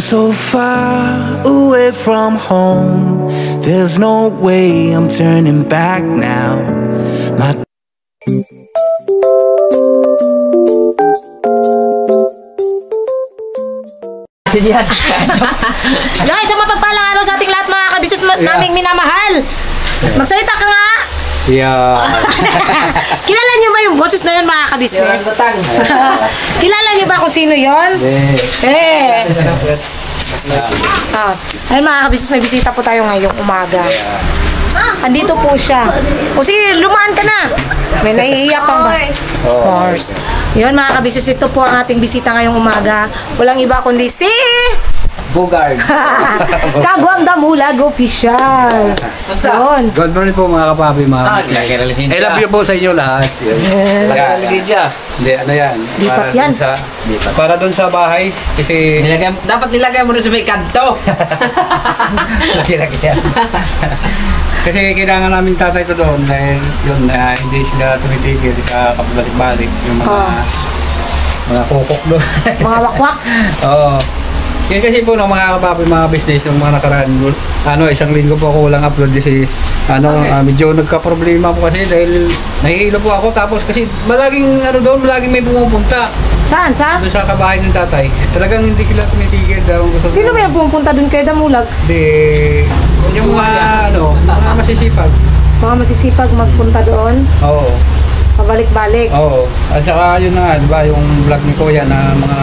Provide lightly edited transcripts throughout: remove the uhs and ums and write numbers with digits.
I'm so far away from home. There's no way I'm turning back now. My Guys, ang mapagpalang araw sa ating lahat mga kabisnes naming minamahal. Magsalita ka nga. Yeah. Kilala niyo ba yung boses na yun mga kabisnes? Kilala niyo ba kung sino yun? Ayun mga kabisnes, may bisita po tayo ngayong umaga. Andito po siya. O sige, lumaan ka na. May naiiyak pang ba? Horse. Yun mga kabisnes, ito po ang ating bisita ngayong umaga. Walang iba kundi si... Bogard. Kagwang Damulag Official. Yun. Good morning po mga kapapi, mga kabisnes. I love you po sa inyo lahat. Hindi, ano yan? Lipat yan. Para doon sa bahay. Kasi... Dapat nilagay mo doon sa may kanto. Lagi-lagi yan. Kasi kailangan namin tatay ito doon dahil yun, hindi sila tumitigil sa kapabalik-balik yung mga kukok doon. Mga wakwak. Oo. Yan kasi po ng mga kapapi, mga business, yung mga nakaraan, isang linggo po ako walang upload kasi medyo nagka-problema po kasi dahil nahihilo po ako tapos kasi malaging malaging may pumupunta. Saan? Doon sa kabahay ng tatay. Talagang hindi sila tumitigil daw. Sino ba yung pumunta doon kay Damulag? Yung mga mga masisipag. Mga masisipag magpunta doon? Oo. Pabalik-balik? Oo. At saka yun na, di ba, yung vlog ni Kuya na mga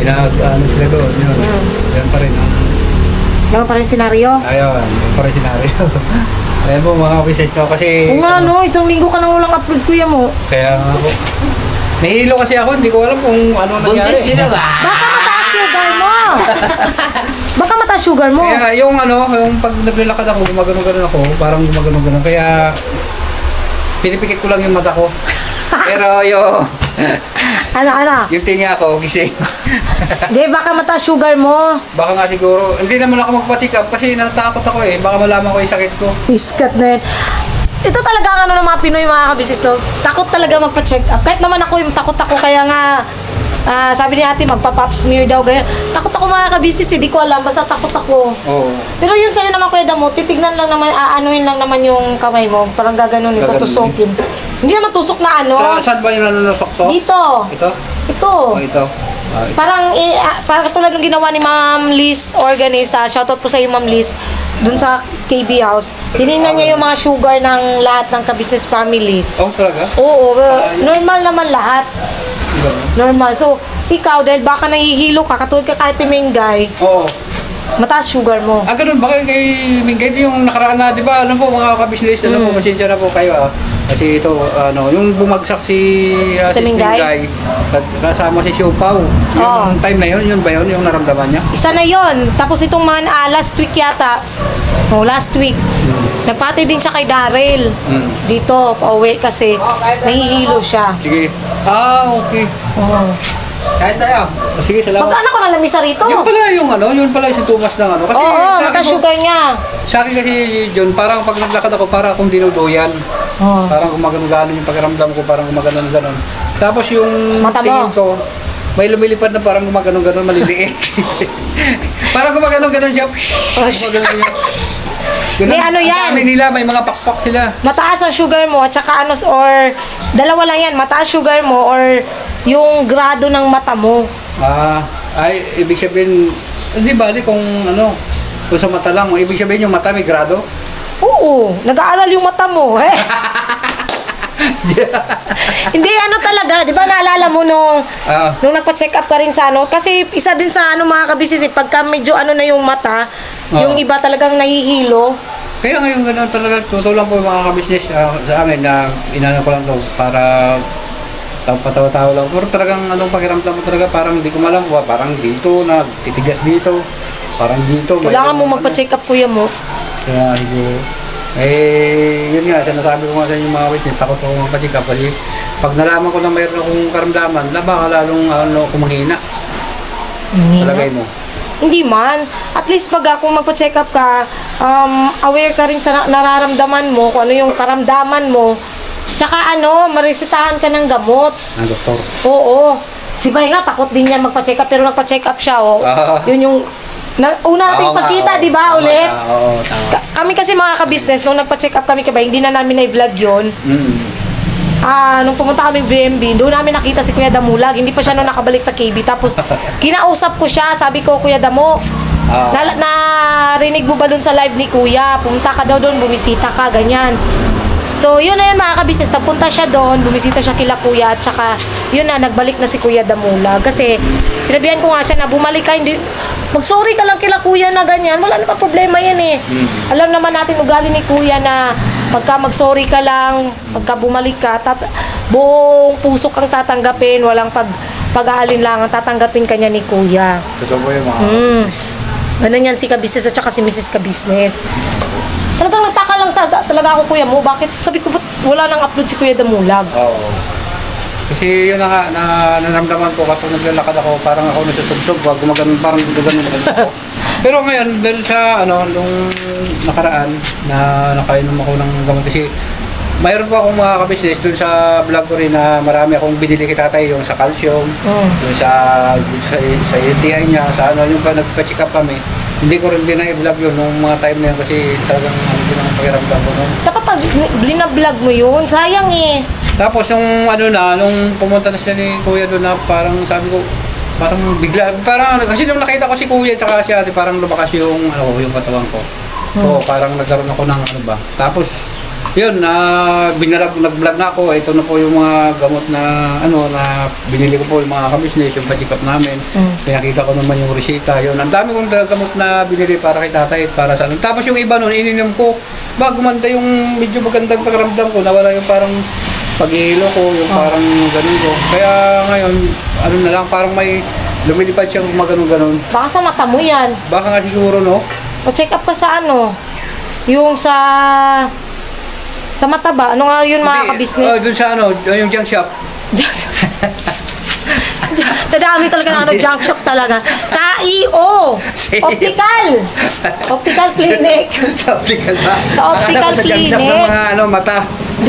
sila doon, yun. Yan pa rin. Yan pa rin senaryo? Ayun, yan pa rin senaryo. Ayan po mga offices ko kasi... Kung isang linggo ka nang walang upload kuya mo. Kaya nga po. Nahihilo kasi ako, hindi ko alam kung ano nangyari. Buntis sino ba? Baka mataas sugar mo! Baka mataas sugar mo! Kaya yung pag naglalakad ako, gumagano-gano ako, parang gumagano-gano. Kaya pinipikit ko lang yung mata ko. Pero yung tinga ko, gising. Hindi, baka mataas sugar mo. Baka nga siguro, hindi naman ako magpa-check up kasi natakot ako eh. Baka malaman ko yung sakit ko. Iskat na yun. Ito talaga ng mga Pinoy mga kabisnes, no? Takot talaga magpa-check up. Kahit naman ako yung takot ako, kaya nga sabi ni ate magpa-pap smear daw ganyan. Takot ako mga kabisnes, hindi ko alam, basta takot ako. Oo. Pero yun sa'yo naman kuya Damo, titignan lang naman, aanuhin lang naman yung kamay mo, parang gaganon ito, tusukin. Hindi naman tusok na Saan ba yung nanunusok to? Dito. Ito? Ito. Oh, ito. Parang katulad ng ginawa ni Ma'am Liz Organisa, shoutout po sa iyo Ma'am Liz, dun sa KB House. Tinignan niya yung mga sugar ng lahat ng ka-business family. Oh, talaga? Oo, normal naman lahat. Normal. So, ikaw, dahil baka nahihilo ka, katulad ka kahit Mingay, oo, mataas sugar mo. Ganun ba kay Mingay? Yung nakaraan na, di ba, mga ka-business, pasensya na po kayo Kasi ito, yung bumagsak si Mingay, kasama si Siopaw. Yung time na yun ba yun, yung naramdaman niya? Isa na yun. Tapos itong mga last week yata, last week, nagpati din siya kay Daryl. Dito, pauwi kasi nahihilo siya. Sige. Okay. Kahit tayo. Sige, salamat. Magkano ko na lamisa rito? Yun pala yung si Thomas ng Kasi mata-sugar niya. Sa akin kasi, John, parang pag naglakad ako, parang akong dinuduyan. Parang gumagano-gano yung pakiramdam ko, parang gumagano-gano. Tapos yung tingin ko, may lumilipad na parang gumagano-gano, maliliit. Parang gumagano-gano siya. May yan? Dami nila, may mga pakpak sila. Mataas ang sugar mo, at saka or dalawa lang yan, mataas sugar mo, or yung grado ng mata mo. Ibig sabihin, hindi bali kung kung sa mata lang, ibig sabihin yung mata may grado? Oo, nag-aaral yung mata mo. Hindi, talaga, di ba naalala mo nung nagpa-check up ka rin sa kasi isa din sa mga kabisnes, pagka medyo na yung mata, yung iba talagang nahihilo. Kaya ngayon gano'n talaga, tutulong po yung mga kabisnes sa amin na inano ko lang to para patawa-tawa lang. Pero talagang pakiramdam mo talaga, parang hindi ko malam, parang dito, titigas dito, parang dito. Kailangan mo magpa-check up kuya mo. Kaya siguro, yun nga, sinasabi ko nga sa inyo mga witness, takot ako magpa-check up kasi pag nalaman ko na mayroon akong karamdaman, baka lalong kumahina. Talagay mo. Hindi man. At least pag kung magpa-check up ka, aware ka rin sa nararamdaman mo, kung ano yung karamdaman mo. Tsaka maresetahan ka ng gamot. Ng doktor? Oo. Si Bay nga, takot din yan magpa-check up, pero nagpa-check up siya, oh. Yun yung, una natin pagkita, di ba, ulit? Oo, tama. Kami kasi mga ka-business, nung nagpa-check up kami kay Bay, hindi na namin na-vlog yun. Nung pumunta kami VMB, doon namin nakita si Kuya Damulag. Hindi pa siya nung nakabalik sa KB. Tapos, kinausap ko siya. Sabi ko, Kuya Damo, narinig mo ba doon sa live ni Kuya? Pumunta ka daw doon, bumisita ka, ganyan. So, yun na yun mga kabisnes. Nagpunta siya doon, bumisita siya kila Kuya. At saka, yun na, nagbalik na si Kuya Damulag. Kasi, sinabihan ko nga siya na bumalik ka, hindi, mag-sorry ka lang kila Kuya na ganyan. Wala naman problema yan eh. Alam naman natin ugali ni Kuya na pagka mag-sorry ka lang, pagka bumalik ka, buong puso kang tatanggapin, walang pag-aalinlangan, tatanggapin ka niya ni Kuya. Totoo po yung mga... Ganun yan si Kabisnes at saka si Mrs. Kabisnes. Talagang nagtaka lang talaga ako, Kuya mo, bakit? Sabi ko, ba't wala nang upload si Kuya Damulag? Oo. Kasi yun na naramdaman ko kapag naglalakad ako, parang ako nasusugsog, gumagano, parang gumagano ako. Pero ngayon, dahil sa nung nakaraan, na nakainom ako ng gamot kasi mayroon po akong mga kabisnes dun sa vlog ko rin na marami akong binili kay tatay, yung sa calcium, yung sa UTI niya, sa yung pa nagpa-check up kami. Hindi ko rin din na-vlog yun nung mga time na yun kasi talagang din ang pakiramdam ko nun. Dapat pag blina-vlog mo yun, sayang eh. Tapos yung nung pumunta na siya ni Kuya doon na parang sabi ko, parang bigla, parang kasi nung nakita ko si Kuya tsaka si ate, parang lumakas yung yung katawan ko. So parang nagkaroon ako ng Tapos yun, nag-vlog na ako. Ito na po yung mga gamot na na binili ko po yung mga kabisnes, yung pa-check up namin. Pinakita ko naman yung resita. Yun, ang dami kong gamot na binili para kay tatay, para sa Tapos yung iba nun, ininom ko, gumanda yung medyo magandang pakiramdam ko, nawala yung parang pag-ihilo ko, yung parang ganun ko. Kaya ngayon, na lang, parang may lumilipad siyang maganon-ganon. Baka sa mata mo yan. Baka nga siguro, no? Pa-check up ka sa yung sa mata ba? Ano nga yun mga kabisnes? Dun sa yung junk shop. Sa dami talaga ng junk shop talaga. Sa EO! Optical Clinic. Sa optical ba? Sa optical clinic. Sa mga mata.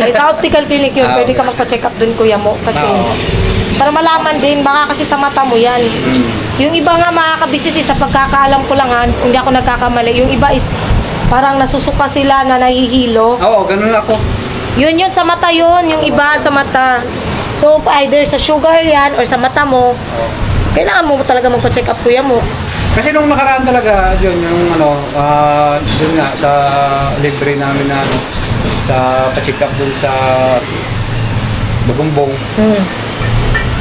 Sa optical clinic yun. Pwede ka magpa-check up dun, Kuya mo. Kasi, para malaman din, baka kasi sa mata mo yan. Yung iba nga mga kabisnes, sa pagkakaalam ko lang hindi ako nagkakamali. Yung iba is, parang nasusuka sila na nahihilo. Oo, ganun ako. Yun sa mata yun. Yung iba sa mata. So, either sa sugar yan or sa mata mo, kailangan mo talaga magpa-check up, Kuya mo. Kasi nung nakaraan talaga, yun, yung dun nga, sa libre namin na sa pa-check up dun sa Bagumbong.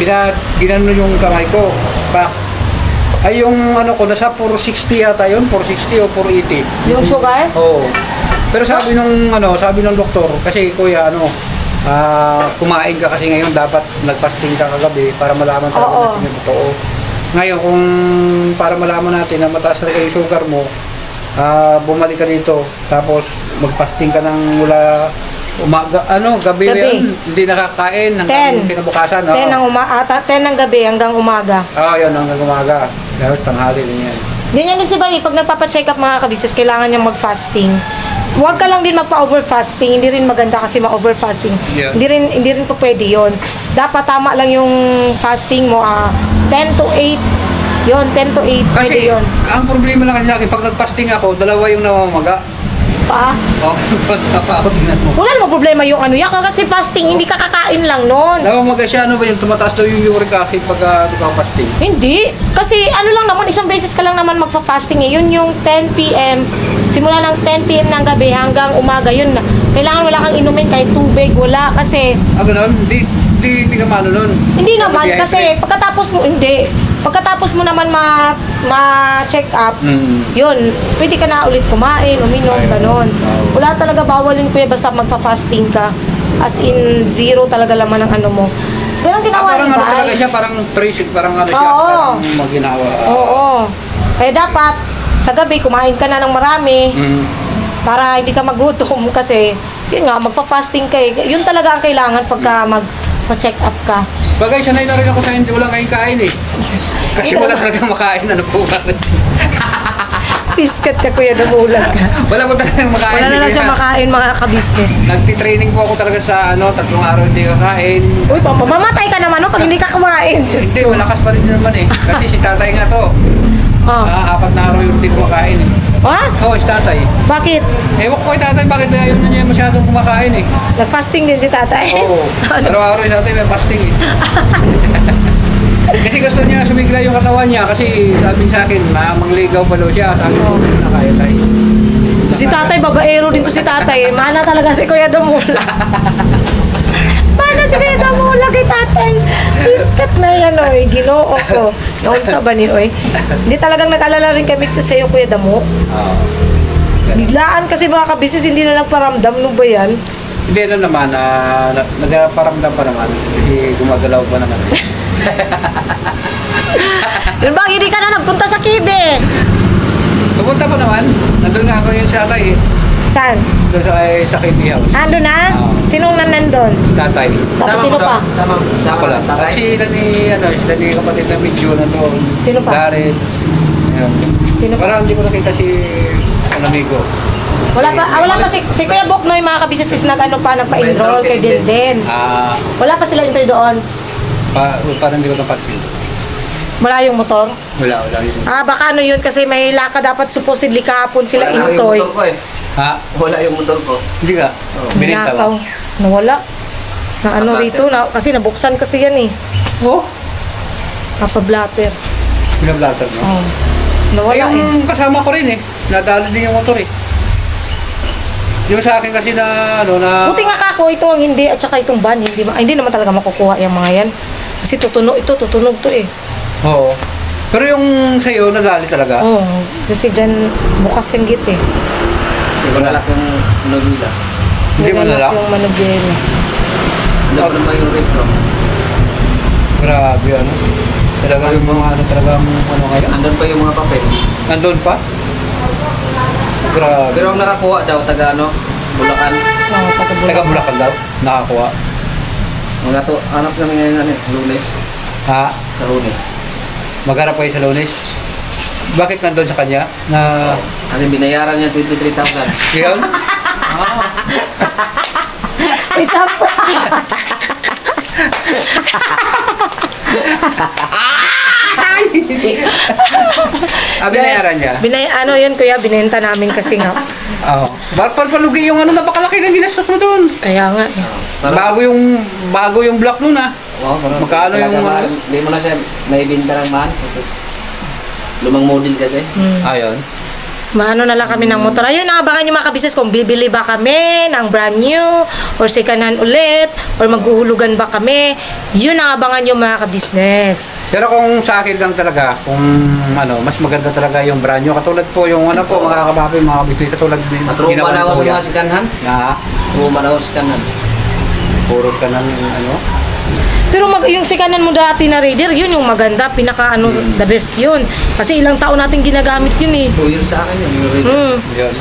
Ginano yung kamay ko. Ay yung ko, nasa 460 yata yun, 460 o 480. Yung sugar? Oo. Pero sabi nung doktor, kasi Kuya, kumain ka kasi ngayon, dapat nagfasting ka kagabi para malaman talaga natin yung totoo. Ngayon, kung para malaman natin na mataas na yung sugar mo, bumalik ka dito, tapos magfasting ka ng mula gabi. Yun, hindi nakakain hanggang kinabukasan. 10 ng gabi hanggang umaga. Yun, hanggang umaga. Dahil tanghali din yan. Ganyan din si Bagay, pag nagpapacheck up mga kabisnes, kailangan niyang mag-fasting. Huwag ka lang din magpa-overfasting, hindi rin maganda kasi ma-overfasting. Yeah. Hindi rin po pwede yun. Dapat tama lang yung fasting mo, 10 to 8. Yun, 10 to 8, pwede Kasi, yun. ang problema lang kasi pag nag-fasting ako, dalawa yung namamaga. Pa? Tingnan mo. Wala namang problema yung yan. Kasi fasting, hindi ka kakain lang nun. Namamaga siya, ba yung tumataas daw yung uric acid pag fasting? Hindi. Kasi lang naman, isang beses ka lang naman magpa-fasting eh. Yun yung 10 p.m. Simula ng 10 p.m. ng gabi hanggang umaga. Yun na. Kailangan wala kang inumin kahit tubig. Wala kasi... Ganun? Hindi ka maano nun? Hindi naman kasi pagkatapos mo naman ma-check up, yun, pwede ka na ulit kumain, uminom, gano'n. Wala talaga bawalin Kuya basta magpa-fasting ka. As in, zero talaga laman ng mo. Ganun ginawa parang talaga siya, parang basic, parang siya, parang maginawa. Oo. Kaya dapat, sa gabi, kumain ka na ng marami para hindi ka magutom kasi, yun nga, magpa-fasting ka eh. Yun talaga ang kailangan pagka mag-check up ka. Bagay, sanay na rin ako sa hindi walang kain eh. Kasi wala talaga makain, po bakit? Piskat ka, Kuya Damulag ka. Wala po talagang makain. Wala na lang siya makain, mga ka-business. Nagtitraining po ako talaga sa 3 araw hindi kakain. Uy, mamatay ka naman, no? Pag hindi ka kumain. Diyos Hindi, ko. malakas pa rin yun naman eh. Kasi si tatay nga to. Oh. 4 na araw yung hindi kumakain eh. Ha? Oo, si tatay. Bakit? Ewan ko kay tatay, bakit ayaw na niya masyadong kumakain eh. Nag-fasting din si tatay. Oo. Ano? Araw-araw yung tatay may fasting eh. Kasi gusto niya sumigla yung katawan niya kasi sabi sa akin, mangligaw pa daw siya. Sabi ko, nakaya tayo. Si tatay, babaero din to si tatay. Mana talaga si Kuya Damulag. Mana si Kuya Damulag kay tatay. Piskat na yan, oy. Ginoo ko. Noon sa ba ni, oy. Hindi talagang nag-alala rin kami sa iyo, Kuya Damu. Oo. Biglaan kasi mga kabisnes, hindi na nagparamdam. Ano ba yan? Hindi ano naman, nagparamdam pa naman. Kasi gumagalaw pa naman. Yun bang hindi ka na nagpunta sa Kibe? Pupunta pa naman. Nandun nga ako yung si tatay eh. Saan? Doon sa KD House. Ando na? Oo. Sinong nandun? Si tatay. Tapos sino pa? Sama Ako lang. tatay. At sila ni kapatid na medyo nandun. Sino pa? Darren. Ayun. Sino pa? Parang hindi ko nakita si ang amigo. Wala pa si Kuya Boknoy, mga kabisnes is nagpa-enroll kay Denden. Wala pa sila enter doon. Parang hindi ko napansin. Wala yung motor. Wala yun. Baka ano yun kasi may laka dapat supposedly kahapon sila Wala yung intoy. motor ko eh. Ha? Wala yung motor ko. Hindi ka? Bininta ba? Nakaw. Nawala. Na ano rito, kasi nabuksan kasi yan eh. Oo. Napablatter. Pinablatter mo? Oh. Nawala eh. Yung kasama ko rin eh. Nadalo din yung motor eh. Yung sa akin kasi na Buti nga kako, ito ang hindi at saka itong van, hindi naman talaga makukuha yung mga yan. Kasi tutunog to eh. Oo. Pero yung sa'yo, nadali talaga? Oo. Kasi dyan bukas yung gate eh. Hindi ko nalak yung nobila. Hindi mo Nilalak nalak? yung manubela. Hindi ko naman yung restro. Grabe ano. Talaga yung mga talagang ngayon. Andun pa yung mga papel. Nandun pa? Grabe. Pero ang nakakuha daw, taga Bulacan. Oo, taga-Bulacan. Taga Bulacan daw, nakakuha. Mga to, hanap kami ngayon Lunes. Ha? Sa Lunes. Magharap kayo sa Lunes? Bakit nandun sa kanya? Na... Kasi binayaran niya 23,000. Yun? It's up. Binayaran niya? Ano yun kuya, binenta namin kasi nga. Oo. Palugi yung napakalaki ng ginastos mo doon. Kaya nga eh. Bago yung block nun ah. Wow, Magkano yung... Hindi mo na siya may binta ng mahal. Kasi lumang model kasi. Ayun. Maano na lang kami ng motor. Ayun, abangan nyo mga kabisnes kung bibili ba kami ng brand new or second hand ulit or maghuhulugan ba kami. Yun ang abangan nyo mga kabisnes. Pero kung sa akin lang talaga, kung mas maganda talaga yung brand new. Katulad po yung mga kababi, mga kabisnes, katulad din. Natrupa na ako sa mga sikanhan. Natrupa na ako sa sikanhan. Puro ka ng Pero yung sikanan mo dati na Raider, yun yung maganda, pinaka the best yun. Kasi ilang taon natin ginagamit yun eh. 2 years sa akin yun, yung Raider. yun.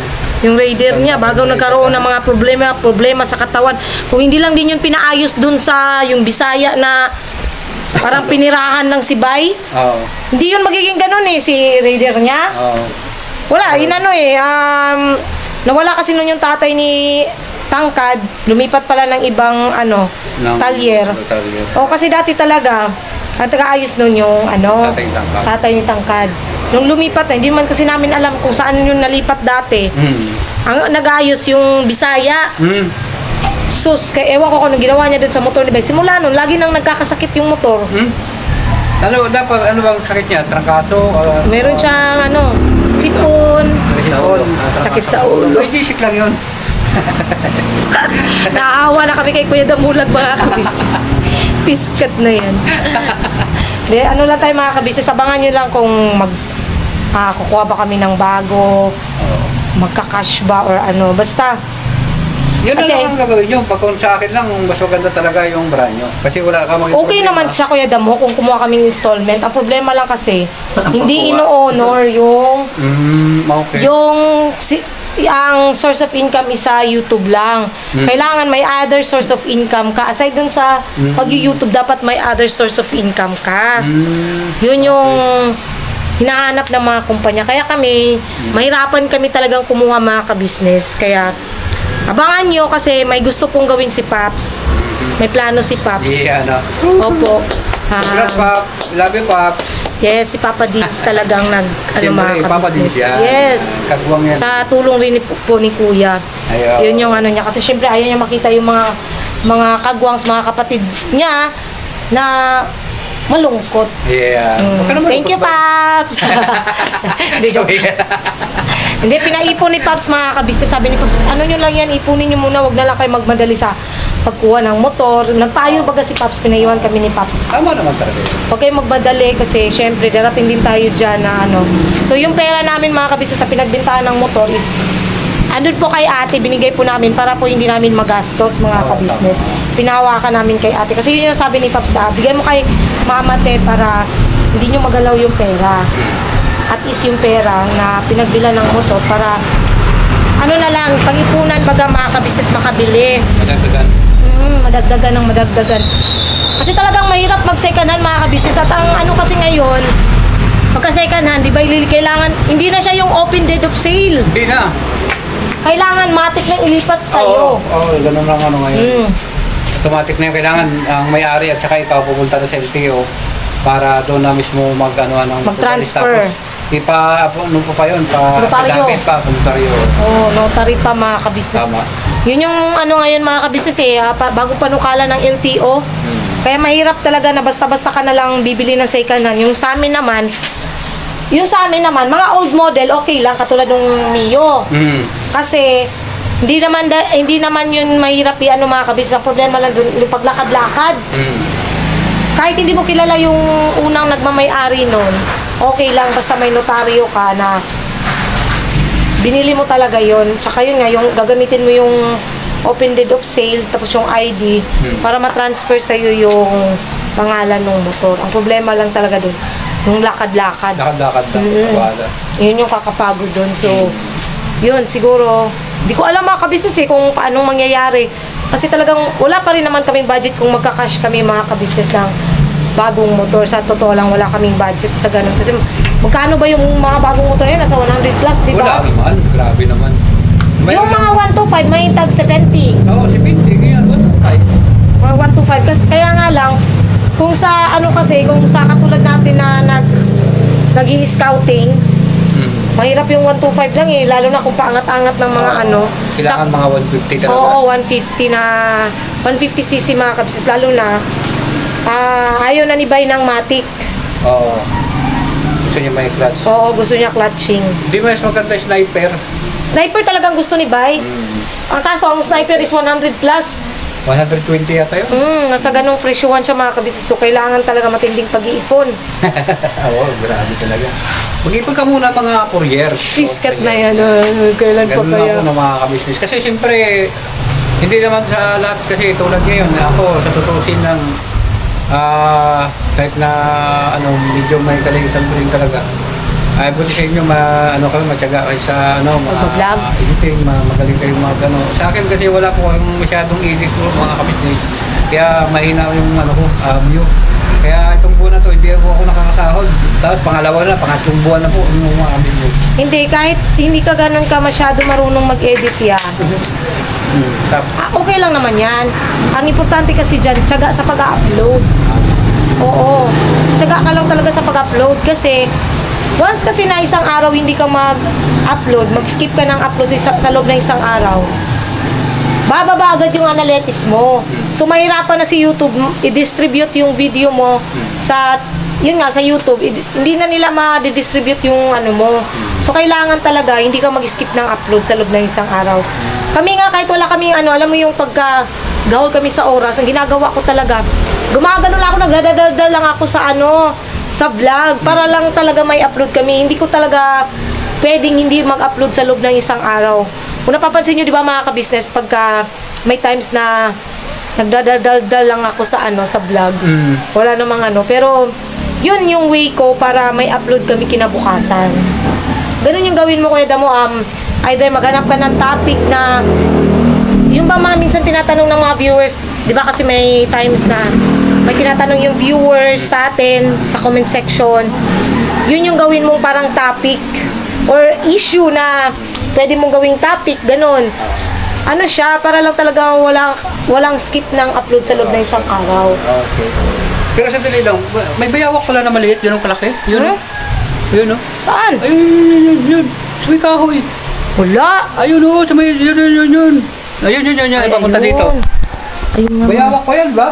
Yung Raider niya, bago nagkaroon ng mga problema sa katawan. Kung hindi lang din yun pinaayos dun sa yung Bisaya na parang pinirahan ng sibay. Oo. Hindi yun magiging ganun eh, si Raider niya. Oo. Wala, nawala kasi nun yung tatay ni Tangkad, lumipat pala ng ibang talyer. O kasi dati talaga, ang taga-ayos nun yung tatay ni Tangkad. Nung lumipat na, hindi man kasi namin alam kung saan yung nalipat dati. Ang nag-ayos yung Bisaya. Sus, kaya ewan ko kung anong ginawa niya dun sa motor ni Bay. Simula nun, lagi nang nagkakasakit yung motor. Ano bang sakit niya? Trangkaso? Meron siyang sipon, sakit sa ulo. Ay, disik lang yun. Naawa na kami kay Kuya Damulag mga kabisnes. Piskat na yan. De, lang tayo mga kabisnes, abangan nyo lang kung kukuha ba kami ng bago, magka-cash ba or basta. Yun na Kasi, lang ang gagawin nyo. Pag kung sa akin lang, mas maganda talaga yung brand nyo. Kasi wala ka maging okay naman siya Kuya Damo kung kumuha kaming installment. Ang problema lang kasi, hindi ino-honor yung okay. ang source of income is sa YouTube lang. Kailangan may other source of income ka. Aside dun sa pag-YouTube, dapat may other source of income ka. Yun yung hinahanap ng mga kumpanya. Kaya kami, mahirapan kami talagang kumuha mga ka-business. Kaya, abangan nyo kasi may gusto pong gawin si Paps. May plano si Paps. Yeah, ano. Opo. Congrats, Pop. Love you, Pops. Yes, si Papa Diggs talagang Siyempre, mga Papa Diggs ka-business. yan. Yes. Kagwang yan. Sa tulong rin po ni Kuya. Ayaw. Yun yung ano niya. Kasi syempre ayaw niya makita yung mga kagwangs, mga kapatid niya na malungkot. Yeah. Huwag ka naman Thank you, malungkot ba? Paps! Hindi, joke. Hindi, pinaipon ni Paps mga kabisnes. Sabi ni Paps, ano nyo lang yan, ipunin nyo muna, wag na lang kayo magmadali sa pagkuha ng motor. Nagpayo baga si Paps, pinayuhan kami ni Paps. Tama naman talaga yun. Huwag kayo magmadali kasi syempre darating din tayo dyan na ano. So yung pera namin mga kabisnes na pinagbintahan ng motor is andun po kay ate, binigay po namin para po hindi namin magastos mga kabisnes. Pinahawakan namin kay ate. Kasi yun yung sabi ni Paps na, bigay mo kay mama te para hindi nyo magalaw yung pera. At is yung pera na pinagbila ng motor para ano na lang, pag-ipunan baga mga kabisnes makabili. Madagdagan. Madagdagan ng madagdagan. Kasi talagang mahirap mag second hand mga kabisnes. At ang ano kasi ngayon, pagka second hand, di ba kailangan, hindi na siya yung open deed of sale. Hindi na. Kailangan matik na ilipat sa'yo. Oo, ganun lang ano ngayon. Automatic na yung kailangan ang may-ari at saka ikaw pupunta na sa LTO para doon na mismo mag-transfer. Ano pa yun? Notaryo. Notaryo. Oo, notary pa mga kabisnes. Tama. Yun yung ano ngayon mga kabisnes bagong panukala ng LTO. Kaya mahirap talaga na basta-basta ka na lang bibili ng second hand. Yung sa amin naman, mga old model, okay lang, katulad ng Mio. Kasi, hindi naman yun mahirap ano mga kabisnes. Ang problema lang dun, yung paglakad-lakad. Kahit hindi mo kilala yung unang nagmamay-ari nun, okay lang, basta may notaryo ka na binili mo talaga yun. Tsaka yun nga, yung gagamitin mo yung open deed of sale, tapos yung ID, para matransfer sa'yo yung pangalan ng motor. Ang problema lang talaga dun, yung lakad-lakad. Lakad-lakad lang. Yun yung kakapagod dun. So, yun, siguro, di ko alam mga kabisnes kung paanong mangyayari. Kasi talagang wala pa rin naman kaming budget kung magka-cash kami mga kabisnes ng bagong motor. Sa totoo lang, wala kaming budget sa ganun. Kasi magkano ba yung mga bagong motor yan? Nasa 100 plus, di ba? Wala naman. Grabe naman. Yung mga 125, may tag 70. Oo, 70. Ganyan, 125. Mga 125. Kasi, kaya nga lang, kung sa ano kasi, kung sa katulad natin na nag-i-scouting, mahirap yung 125 lang lalo na kung paangat-angat ng mga ano. Kailangan mga 150 talaga. Oo, 150cc mga kabisnes. Lalo na, ayaw na ni Bay ng Matic. Oo. Gusto niya may clutch. Oo, gusto niya clutching. Di mas maganda yung sniper. Sniper talagang gusto ni Bay. Ang kaso, ang sniper is 100 plus. 120 yata yun. Nasa ganung presyuhan siya mga kabisnes. So, kailangan talaga matinding pag-iipon. Oo, grabe talaga. Mag-ipon ka muna mga courier. Fiskat na yan. Kailan pa Ganun kaya? ako ng mga kabisnes. Kasi siyempre, hindi naman sa lahat kasi tulad ngayon, ako sa tutusin ng kahit na medyo may kalitan ko rin talaga. Ay, buti sa inyo, matyaga kayo sa, Mag-vlog? editing, magaling kayo Sa akin kasi wala po akong masyadong edit ko, mga kabisnes. Kaya mahina yung, view. Kaya itong buwan na to, hindi ako nakakasahod. Tapos pangalawa na, pangatlong buwan na po, yung mga kabisnes. Hindi, kahit hindi ka ganun ka masyado marunong mag-edit yan. Okay lang naman yan. Ang importante kasi dyan, tiyaga sa pag-upload. Oo. Tiyaga ka lang talaga sa pag-upload kasi once kasi na isang araw hindi ka mag-upload, mag-skip ka ng upload sa loob ng isang araw, bababa agad yung analytics mo. So, mahirapan na si YouTube i-distribute yung video mo sa YouTube. Hindi na nila ma-distribute yung mo. So, kailangan talaga, hindi ka mag-skip ng upload sa loob ng isang araw. Kami nga, kahit wala kami alam mo yung pagka-gahol kami sa oras, ang ginagawa ko talaga, gumagano lang ako, nagdadaldal lang ako sa sa vlog, para lang talaga may upload kami. Hindi ko talaga pwedeng hindi mag-upload sa loob ng isang araw. Kung napapansin nyo, di ba mga kabisnes, pagka may times na nagdadaldal lang ako sa sa vlog, wala namang pero yun yung way ko para may upload kami kinabukasan. Ganun yung gawin mo, Kuya Damo. Either maghanap ka ng topic na yung ba mga minsan tinatanong ng mga viewers, di ba kasi may times na may tinatanong yung viewers sa atin sa comment section, yun yung gawin mong parang topic or issue na pwede mong gawing topic, ganun. Ano siya, para lang talaga walang skip ng upload sa loob ng isang araw. Okay. Pero sa dali lang, may bayawak pala na maliit, yun ang kalaki. Yun, yun, Saan? Ayun. Sa may kahoy. Wala. Ayun, sa may, yun. Ayun, ipapunta dito. Ayun nga. Bayawak pa yan ba?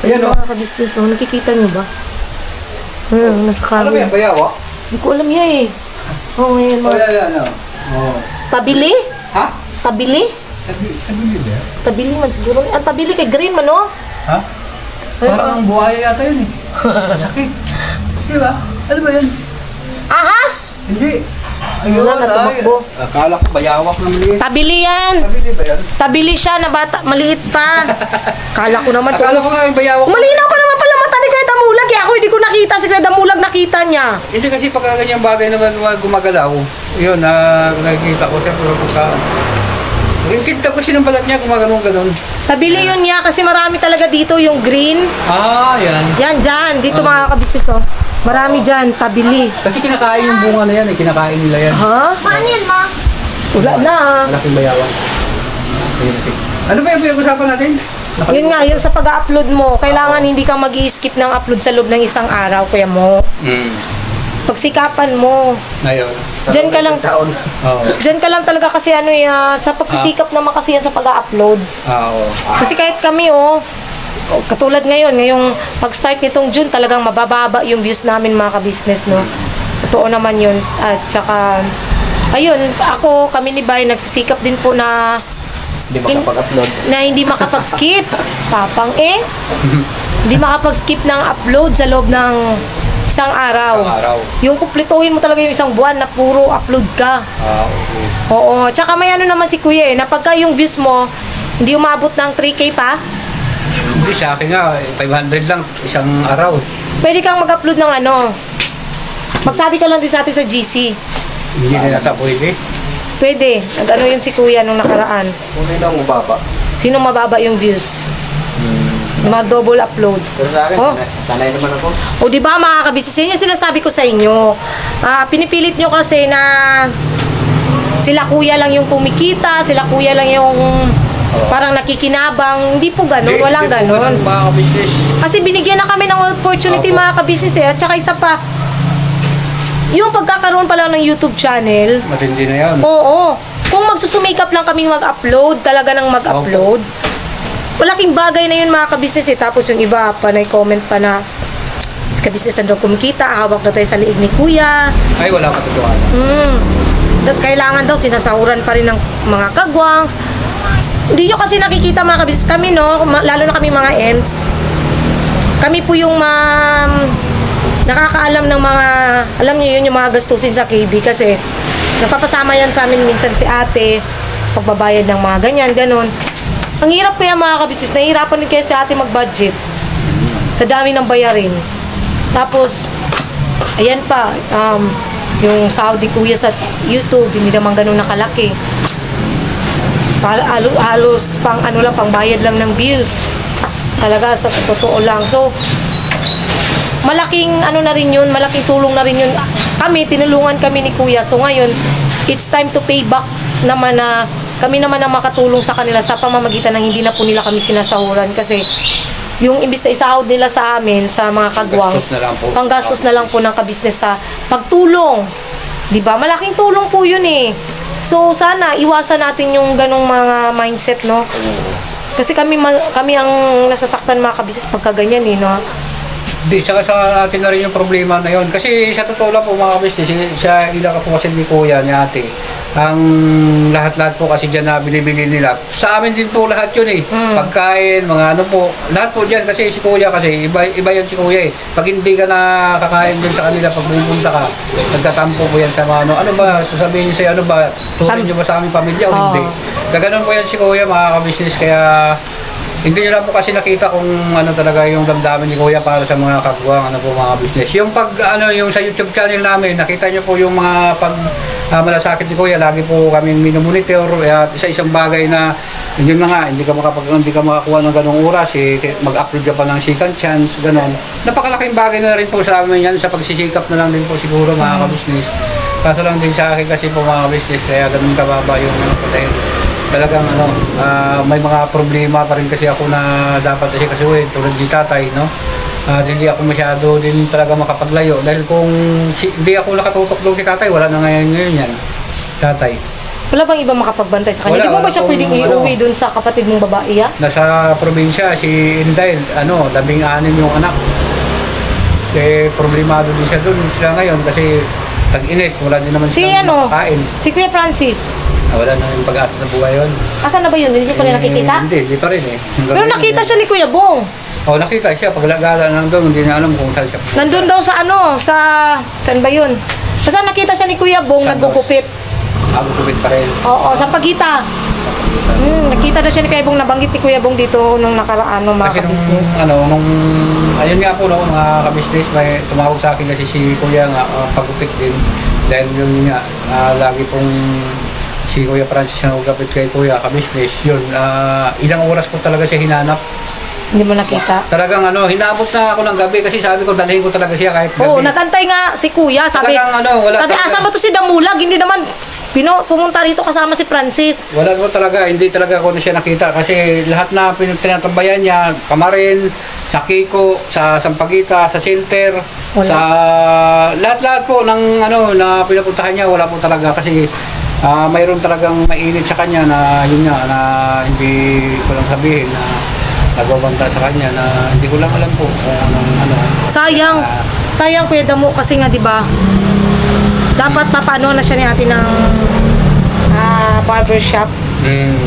Ayan mga ka-business, nakikita niyo ba? Nasa Ano ba yan, kahoy. bayawak? Hindi ko alam yan eh. Ngayon mga. Yan. Tabili? Ha? Tabili? Tabili man siguro. Ang tabili kay green man, no? Ha? Parang ang buhaya yata yun eh. Laki. Di ba? Ano ba yan? Ahas! Hindi. Wala na tumakbo. Akala ko bayawak na maliit. Tabili yan. Tabili ba yan? Tabili siya na bata, maliit pa. Kala ko naman. Akala ko nga yung bayawak. Malinaw pa naman pala mata ni Kuya Damulag. Eh. Ako hindi ko nakita. Si Kuya Damulag nakita niya. Hindi kasi pagka ganyang bagay naman gumagalaw. Yun, nakikita ko siya. Pero pagka... Nakikita ko siya ng balat niya gumaganon. Tabili yun niya kasi marami talaga dito yung green. Yan. Yan, dyan. Dito mga kabisnes, oh. Marami dyan. Tabili. Kasi kinakain yung bunga na yan eh. Kinakain nila yan. Ha? Paano yan, ma? Wala na. Malaking bayawak. Ano ba yung pinag-usapan natin? Yun nga, yung sa pag-upload mo, kailangan hindi ka mag-i-skip ng upload sa loob ng isang araw, kuya mo. Pagsikapan mo. Ngayon. Diyan ka lang. Oo. Diyan ka lang talaga kasi sa pagsisikap naman kasi yan sa pag-upload. Oo. Kasi kahit kami, katulad ngayong pag-start nitong June, talagang mabababa yung views namin mga ka-business, no? Totoo naman yun. At saka, ayun, kami ni Bay, nagsisikap din po na Hindi makapag-upload. na hindi makapag-skip. Tapang hindi makapag-skip ng upload sa loob ng isang araw. Yung kumpletuhin mo talaga yung isang buwan na puro upload ka. Okay. Oo. Tsaka may naman si Kuya na pagka yung views mo hindi umabot ng 3K pa, Hindi, sa akin nga, 500 lang isang araw. pwede kang mag-upload ng magsabi ka lang din sa atin sa GC. Hindi na yata pwede. Pwede. Nag-ano yun si Kuya nung nakaraan. Kung lang mababa. Sino mababa yung views? Yung mga double upload. Pero sa akin, Oh. sanay naman ako. O di ba mga kabisnes, yun yung sinasabi ko sa inyo. Pinipilit nyo kasi na sila kuya lang yung kumikita, sila kuya lang yung parang nakikinabang. Hindi po ganun, walang ganun. Mga ka-business. Kasi binigyan na kami ng opportunity mga kabisnes At saka isa pa, yung pagkakaroon pa lang ng YouTube channel, Matindi na yan. oo. Kung magsusumikap lang kaming mag-upload, talaga ng mag-upload, malaking bagay na yun mga kabisnes Tapos yung iba pa na-comment pa na si kabisnes na daw kumikita, hawak na tayo sa liig ni Kuya. Ay, wala katotohanan. Kailangan daw sinasahuran pa rin ng mga kagwangs. Hindi nyo kasi nakikita mga kabisnes kami, no? Lalo na kami mga EMS. Kami po yung nakakaalam ng mga, alam niyo yun, yung mga gastusin sa KB kasi napapasama yan sa amin minsan si ate sa pagbabayad ng mga ganyan, ganon. Ang hirap kaya mga kabisnes, nahihirapan din kaya si ate mag-budget sa dami ng bayarin. Tapos, ayan pa, yung Saudi kuya sa YouTube, hindi naman ganun nakalaki. Halos pang bayad lang ng bills. Talaga, sa totoo lang. So, malaking na rin yun, malaking tulong na rin yun. Tinulungan kami ni Kuya. So ngayon, it's time to pay back naman na kami naman ang makatulong sa kanila sa pamamagitan ng hindi na po nila kami sinasahuran kasi yung imbis na isahod nila sa amin sa mga kagwangs, panggastos na lang po ng kabisnes sa pagtulong. 'Di ba? Malaking tulong po 'yun eh. So sana iwasan natin yung ganong mga mindset, no? Kasi kami ang nasasaktan mga kabisnes pagka ganyan eh, no? Di, saka sa atin na rin yung problema na yun. Kasi sa totoo lang po mga kabisnes, sa ilang po kasi ni Kuya, ni Ate, ang lahat-lahat po kasi dyan na binibili nila. Sa amin din po lahat yun eh. Pagkain, mga ano po, lahat po dyan kasi si Kuya kasi, iba yun si Kuya eh. Pag hindi ka nakakain dyan sa kanila, pag pupunta ka, nagtatampo po yan sa mga ano ba, sasabihin niyo sa'yo, ano ba, turin niyo ba sa aming pamilya o hindi? Gaganon po yan si Kuya mga kabisnes, kaya hindi nyo lang po kasi nakita kung ano talaga yung damdamin ni Kuya para sa mga kagwang, ano po mga business. Yung yung sa YouTube channel namin, nakita nyo po yung mga malasakit ni Kuya, lagi po kaming minomonitor at isa-isang bagay na yun na nga, hindi ka makakuha ng ganong oras, mag-upload ka pa ng second chance, ganon. Napakalaking bagay na rin po sa amin yan, sa pagsisikap na lang din po siguro mga kabisnes. Kaso lang din sa akin kasi po mga kabisnes, kaya ganun kababa yung dahil talagang may mga problema pa rin kasi ako na dapat kasi tulad ni tatay, no? Hindi ako masyado din talaga makapaglayo dahil kung hindi ako nakatutok doon kay tatay, wala na ngayon yan, tatay. Wala bang ibang makapagbantay sa kanya? Di ba siya pwedeng iuwi doon sa kapatid mong babae? Nasa probinsya, si Inday, 16 yung anak. Problemado din siya doon sila ngayon kasi tag-init, wala din naman silang makakain. Si Kuya Francis? Wala na yung pag-asa na buhay yun. Asan na ba yun? Hindi pa rin nakikita? Hindi pa rin Pero nakita siya ni Kuya Bong. Nakita siya. Paglagala lang doon, hindi na alam kung saan siya. Nandun daw sa saan ba yun? Basta nakita siya ni Kuya Bong, nagugupit. Gugupit pa rin. Oo, sa Pagita. Nakita na siya ni Kuya Bong, nabanggit ni Kuya Bong dito nung nakaraan ng mga kabisnes. Ayun nga po, mga kabisnes, may tumawag sa akin kasi si Kuya nga, pagupit din. Dahil yun nga, lagi pong si Kuya Francis na ugapit kay Kuya kabisnes. Yun, ilang oras ko talaga siya hinanap. Hindi mo nakita? Talagang hinabot na ako ng gabi kasi sabi ko dalhin ko talaga siya kahit gabi. Oo, nagantay nga si Kuya. Sabi, asa ba to si Damulag? Hindi naman pumunta rito kasama si Francis. Wala ko talaga, hindi talaga ako na siya nakita kasi lahat na tinatambayan niya, Kamarin, sa Kiko, sa Sampaguita, sa Center, sa lahat-lahat po ng na pinapuntahan niya, wala po talaga kasi mayroon talagang mainit sa kanya na yun nga, na hindi ko lang sabihin na nagbabanta sa kanya na hindi ko lang alam po kung anong Sayang Kuya Damo kasi nga 'di ba? Dapat papaano na siya ni ate ng barbershop.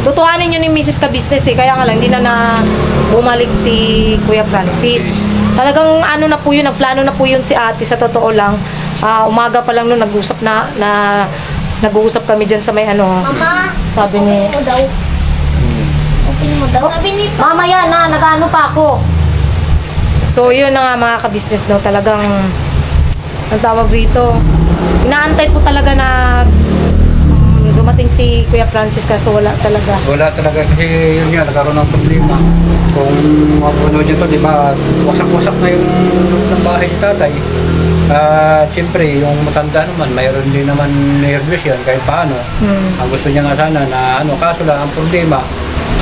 Tutuhanin yun ni Mrs. Ka-Business kaya nga lang hindi na bumalik si Kuya Francis. Talagang na po yun, nagplano na po yun si ate sa totoo lang. Umaga pa lang noon nag-uusap kami diyan sa may Mama, sabi ni sabi ni mamaya na, nag-ano pa ako. So, yun na nga mga ka-business daw. Talagang, ang tawag rito, inaantay po talaga na dumating si Kuya Francis kaso wala talaga. Wala talaga kasi yun nga, nagkaroon ng problema. Kung mapanood nyo to, di ba, wasak-wasak na yung loob ng bahay ni tatay. Siyempre, yung matanda naman, mayroon din naman nervous yan kahit paano. Ang gusto niya nga sana na kaso lang ang problema,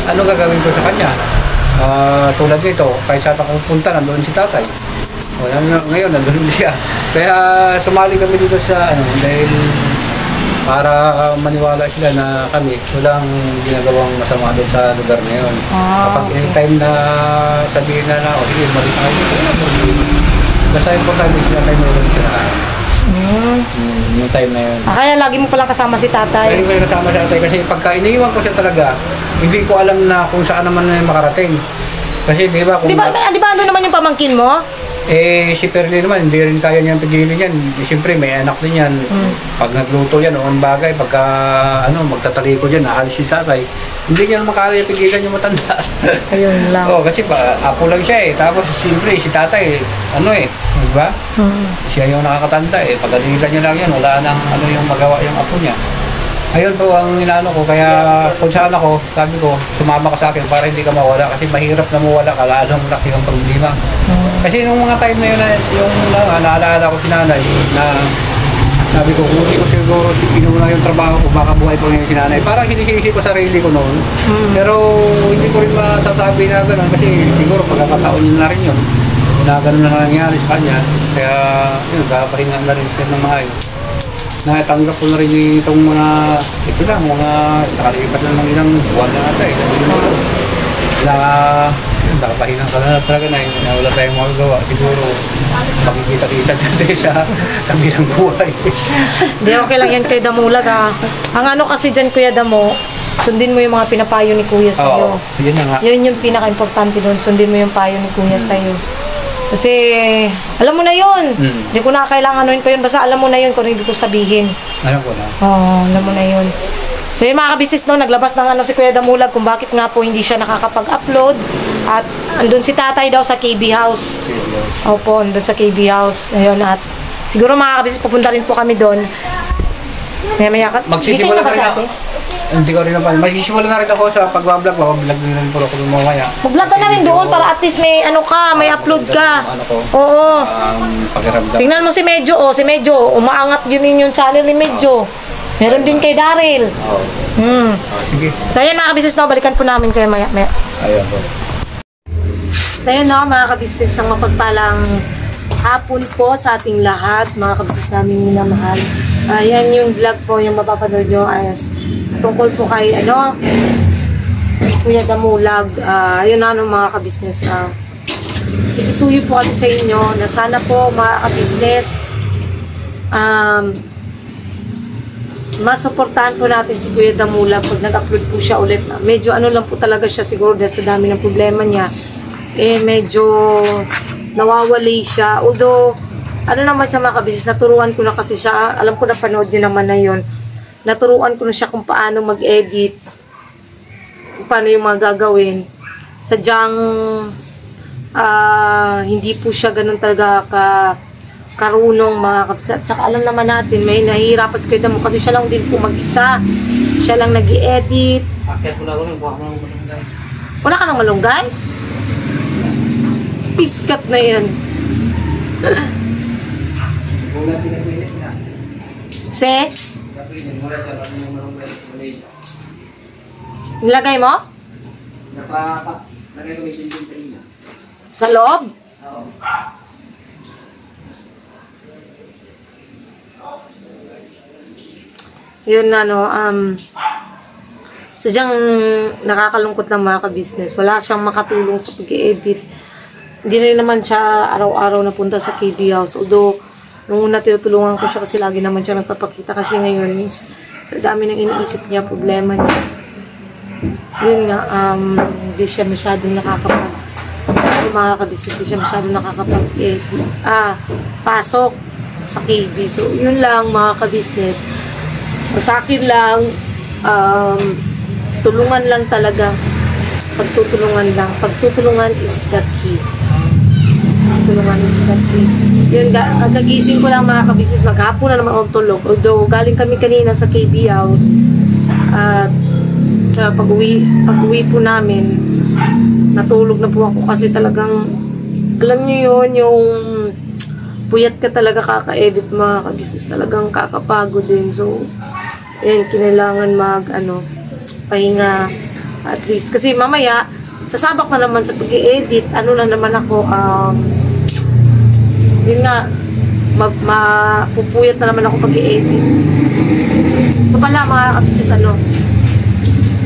ano gagawin ko sa kanya? Tulad nito, kahit saan ako pupunta, nandoon si tatay. Ngayon, nandoon siya. Kaya sumali kami dito sa dahil para maniwala sila na kami, walang ginagawang masama doon sa lugar na yun. Kapag anytime na sabihin na sige, mali tayo dito, basta importante sila tayo meron sila. Yung time na yun. Kaya lagi mo palang kasama si tatay? Lagi ko kasama si tatay kasi pagka iniiwan ko siya talaga, hindi ko alam na kung saan naman na makarating. Kasi di ba Di ba ano naman yung pamangkin mo? Si Perli naman, hindi rin kaya niyang pigilin yan. Siyempre, may anak din yan. Pag nagluto yan, ang bagay, pagka magtataliko dyan, naalis si tatay, hindi niya makakaya pigilan yung matanda. Ayun lang. Kasi apo lang siya Tapos, siyempre, si tatay, di ba? Siya yung nakakatanda Pagalitan niya lang yan, wala nang yung magawa yung apo niya. Ayun po ang inaano ko, kaya kung saan ako, sabi ko, sumama ka sa akin para hindi ka mawala kasi mahirap na mawala ka, lalong laki ang problema. Kasi nung mga time na yun, naalala ko si nanay na sabi ko, kung ko siguro inuna yung trabaho ko, baka buhay po ngayon si nanay. Parang hinisisi ko sarili ko noon, pero hindi ko rin masasabi na gano'n kasi siguro pagkakataon yun na rin yun, na gano'n na nangyari sa kanya. Kaya yun, kapahinga na rin siya ng maayos. Natanggap ko na rin itong mga nakalipas lang ng ilang buwan na ata nakapahinga ka na talaga na wala tayong magagawa. Siguro makikita-kita natin sa kabilang buhay. Hindi, okay lang yan kay Damulag Ang kasi dyan Kuya Damo, sundin mo yung mga pinapayo ni Kuya sa'yo. Yun na nga. Yun yung pinaka-importante doon, sundin mo yung payo ni Kuya sa'yo. Kasi, alam mo na yun. Hindi ko na kailangan pa yun. Basta alam mo na yun kung hindi ko sabihin. Alam ko na. Oo, alam mo na yun. So, yung mga ka-business naglabas ng si Kuya Damulag kung bakit nga po hindi siya nakakapag-upload. At andun si tatay daw sa KB House. Opo, andun sa KB House. Ayun, at siguro mga ka-business, pupunta rin po kami doon. Maya ka. Gising na ba sa atin? Hindi ko rin naman. Magsisimula na rin ako sa pag-vlog. Mag-vlog din rin po ako mamaya. Mag-vlog ka na rin doon para at least may ano ka, may upload ka. Ano ko? Oo. Pakiramdam. Tingnan mo si Medyo, si Medyo, umaangat yun yung channel ni Medyo. Meron din kay Daryl. Sige. So ayan mga kabisnes, no, balikan po namin kayo maya. Ayun po. So ayan no, mga kabisnes, ang mapagpalang hapon po sa ating lahat, mga kabisnes namin minamahal. Ayan yung vlog po, yung mapapanood nyo as tungkol po kay Kuya Damulag. Ayun na mga kabisnes. Ikisuyo po kami sa inyo na sana po mga kabisnes masuportahan po natin si Kuya Damulag pag nag-upload po siya ulit. Medyo ano lang po talaga siya siguro dahil sa dami ng problema niya. Medyo nawawali siya. Although, ano naman siya mga kabisnes, naturuan ko na kasi siya. Alam ko na panood niyo naman na yun. Naturuan ko na siya kung paano mag-edit. Kung paano yung mga gagawin. Sadyang, hindi po siya ganun talaga karunong mga kabisnes. At saka alam naman natin, may nahihirapan sa Kuya Damulag kasi siya lang din po mag-isa. Siya lang nag-i-edit. Wala ka ng malunggay? Piskat na yan. Se? Nilagay mo? Sa loob? Oo. Yun sadyang nakakalungkot lang mga ka-business. Wala siyang makatulong sa pag-i-edit. Hindi rin naman siya araw-araw napunta sa KB House. Although, nung una tinutulungan ko siya kasi lagi naman siya nagpapakita kasi ngayon is sa dami ng iniisip niya, problema niya. Yun nga, hindi siya masyadong mga ka-business, hindi siya masyadong pasok sa KB. So, yun lang mga ka-business. Sa akin lang, tulungan lang talaga. Pagtutulungan lang. Pagtutulungan is the key. Pagtutulungan is the key. Yun, kagagising ko lang mga kabisnes, maghapon na naman akong tulog. Although, galing kami kanina sa KB House. At pag-uwi po namin, natulog na po ako kasi talagang, alam niyo yun, yung puyat ka talaga kaka-edit mga kabisnes, talagang kakapagod din. So, yan, kinailangan pahinga at least. Kasi mamaya, sasabak na naman sa pag-i-edit, ano na naman ako, yun nga, mapupuyat na naman ako pag-i-edit. Ito pala mga kabisnes,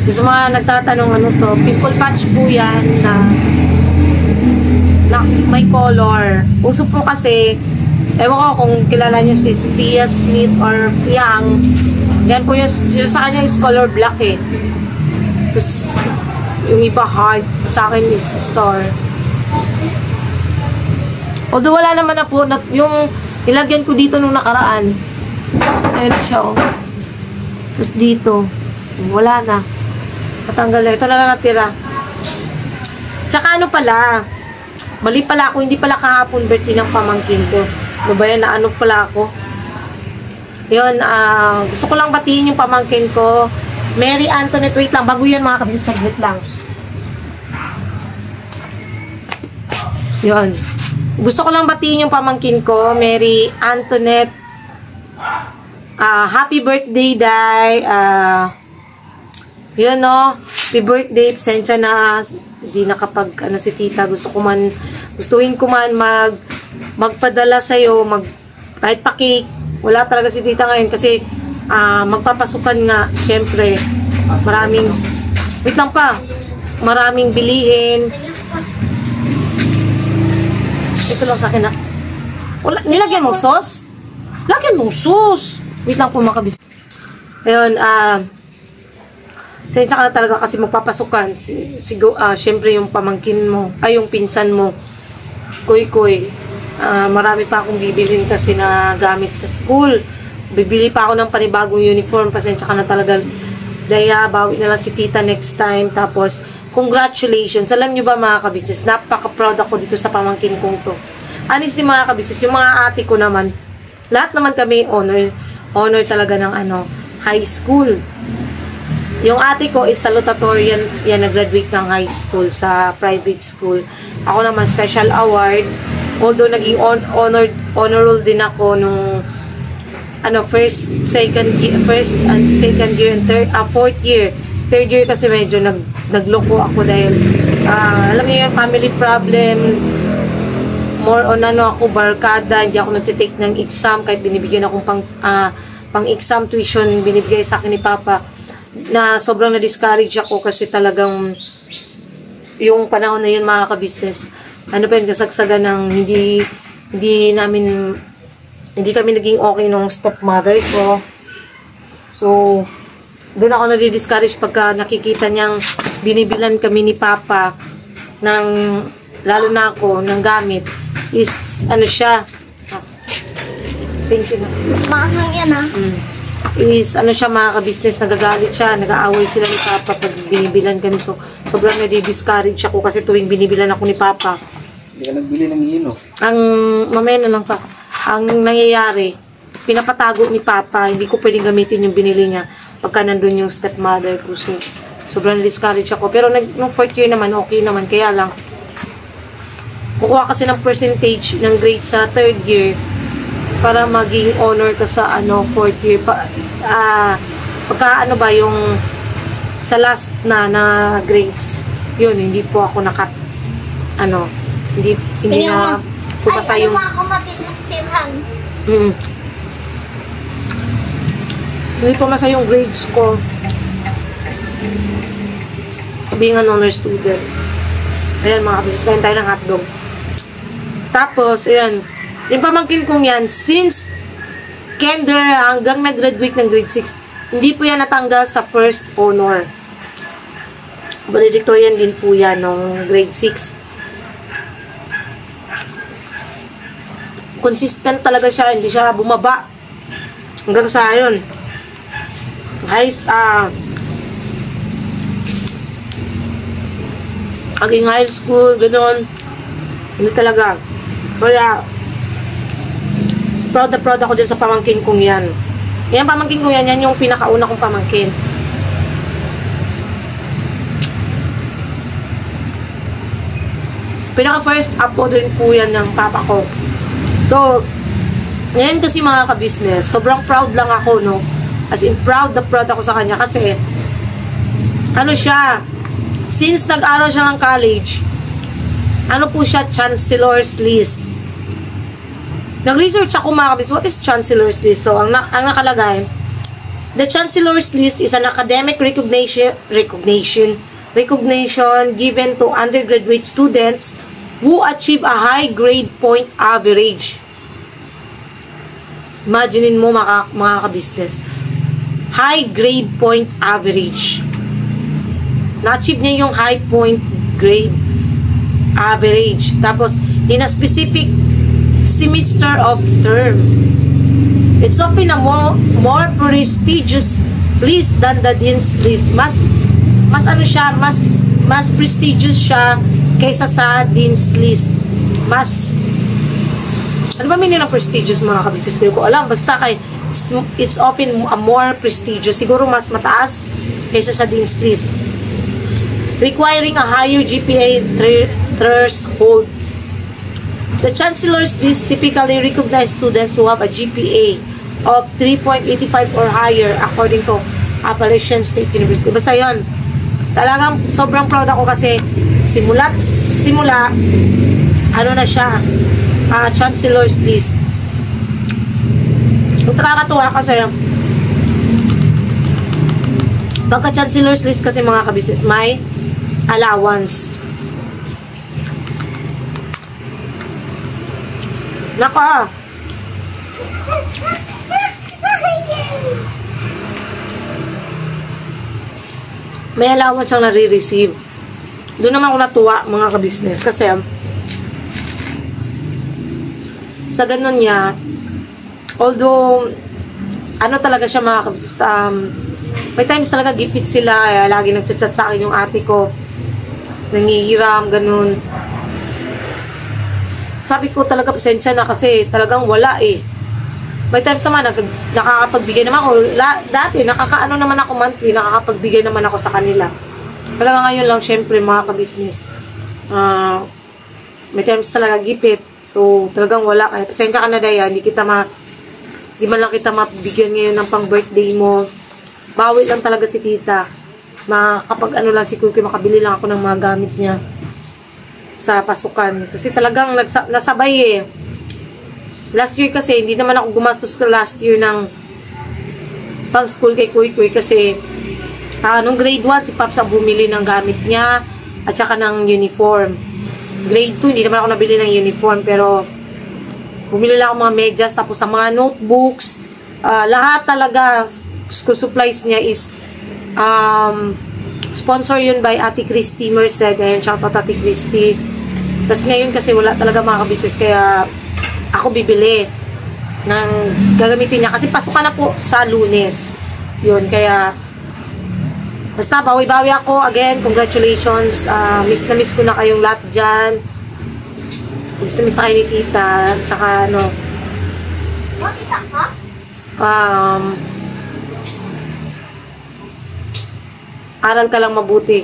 sa mga nagtatanong to, pimple patch po yan na may color. Uso po kasi, ewan ko kung kilala nyo si Sophia Smith or Fiang. Yan po yung sa kanya is color black eh. Tapos, yung iba hard. Sa akin is star. Although wala naman na po, yung ilagyan ko dito nung nakaraan. Ayun siya oh. Tapos dito, wala na. Matanggal na. Ito na lang natira. Tsaka pala, mali pala ako, hindi pala kahapon birthday ng pamangkin ko. Ano ba yan, naano pala ako? Yun, gusto ko lang batiin yung pamangkin ko. Mary Antoinette, wait lang, bago yan mga kabisnes, saglit lang. Yun. Gusto ko lang batiin yung pamangkin ko, Mary Antoinette. Happy birthday, Day. Yun no, happy birthday, pasensya na, hindi nakapag, si tita, gustuhin ko man magpadala sa'yo, kahit pa-cake. Wala talaga si tita ngayon kasi magpapasukan nga, syempre, maraming bilihin. Ito lang sa akin na, nilagyan mong sauce? Lagyan mong sauce! Wait lang po makabis. Ayun, sensya ka na talaga kasi magpapasukan. Syempre yung pamangkin mo, yung pinsan mo, Kuy. Marami pa akong bibilin kasi na gamit sa school. Bibili pa ako ng panibagong uniform. Pasensya ka na talaga. Daya, bawi na lang si tita next time. Tapos, congratulations. Alam nyo ba mga kabisnes, napaka-proud ako dito sa pamangkin kong to. Honestly mga kabisnes, yung mga ate ko naman, lahat naman kami honor talaga ng high school. Yung ate ko is salutatorian, yan nag-graduate ng high school sa private school. Ako naman special award, although naging honor roll din ako nung first and second year and fourth year. Third year kasi medyo nagloko ako dahil alam niyo yung family problem, more on ako barkada, hindi ako nagtitake ng exam kahit binibigyan akong pang exam tuition binibigay sa akin ni Papa, na sobrang na-discourage ako kasi talagang yung panahon na yun mga ka-business, kasagsagan ng hindi kami naging okay nung stepmother ko. So doon ako nadi-discourage pagka nakikita niyang binibilan kami ni Papa ng, lalo na ako, ng gamit is siya. Thank you na. Mahang yan Is siya mga ka-business, nagagalit siya, nag-aaway sila ni Papa pag binibilan kami. So sobrang nadi-discourage ako kasi tuwing binibilan ako ni Papa. Hindi ka nagbili ng hilo. Mamaya na lang pa. Ang nangyayari, pinapatago ni Papa, hindi ko pwedeng gamitin yung binili niya pagka nandun yung stepmother ko. So sobrang na-discourage ako. Pero nung fourth year naman, okay naman. Kaya lang, kukuha kasi ng percentage ng grade sa third year para maging honor ka sa fourth year. Pagka yung sa last na grades, yun, hindi po ako hindi na pumasa yung hindi pumasa yung grades ko being an honor student. Ayan mga kabisnes, kain tayo ng hotdog. Tapos, ayan, yung pamangkin kong yan, since kinder hanggang nag-graduate ng grade 6, hindi po yan natanggal sa first honor. Valedictorian din po yan nung grade 6. Consistent talaga siya, hindi siya bumaba. Hanggang sa yun. Aging high school, gano'n. Hindi talaga. Kaya, proud ako dyan sa pamangkin kong yan. Yan pamangkin kong yan yung pinakauna kong pamangkin. Pinaka first upload rin po yan ng papa ko. So, ngayon kasi mga ka-business, sobrang proud lang ako, no? As in, proud ako sa kanya kasi, siya, since nag-aral siya ng college, po siya, chancellor's list. Nag-research ako mga kabis, what is chancellor's list? So, ang nakalagay, the chancellor's list is an academic recognition given to undergraduate students who achieve a high grade point average. Imaginein mo mga ka-business, high grade point average. Na-achieve niya yung high point grade average. Tapos, in a specific semester of term. It's often a more prestigious list than the dean's list. Mas prestigious siya kaysa sa dean's list. Ano ba meaning ng prestigious mga kabisnes? Hindi ko alam. Basta it's often a more prestigious. Siguro mas mataas kaysa sa dean's list. Requiring a higher GPA threshold. The chancellor's list typically recognize students who have a GPA of 3.85 or higher according to Appalachian State University. Basta yon. Talagang sobrang proud ako kasi simula na siya, chancellor's list. Nakakatuwa kasi pagka chancellor's list kasi mga kabisnes, may allowance. Naka. May allowance ang nare-receive. Doon naman ako natuwa mga kabisnes kasi sa ganun niya, although talaga siya mga kabisnes, may times talaga gipit sila, lagi nagchat-chat sa akin yung ate ko, nangihiram, ganun. Sabi ko talaga pasensya na kasi talagang wala May times naman, nakakapagbigay naman ako. Dati, nakakaano naman ako monthly, nakakapagbigay naman ako sa kanila. Talaga ngayon lang, syempre, mga ka-business. May times talaga gipit. So, talagang wala. Kaya, pasensya ka na, Daya. Hindi man lang kita mabigyan ngayon ng pang-birthday mo. Bawi lang talaga si tita. Kapag ano lang si Kuya, makabili lang ako ng mga gamit niya sa pasukan. Kasi talagang nasabay eh. Last year kasi, hindi naman ako gumastos last year ng pang-school kay Kuy kasi nung grade 1, si Pops ang bumili ng gamit niya at saka ng uniform. Grade 2, hindi naman ako nabili ng uniform pero bumili lang ako mga medyas tapos sa mga notebooks. Lahat talaga school supplies niya is sponsor yun by Ate Christy Merced. Ayan, shout out Ate Christy. Tapos ngayon kasi wala talaga mga ka-business kaya ako bibili ng gagamitin niya kasi pasok ka na po sa Lunes. Yun, kaya basta bawi-bawi ako. Again, congratulations. Miss na miss ko na kayong lahat dyan. Miss na kayo ni tita. Tsaka ano, Tita ka? aral ka lang mabuti.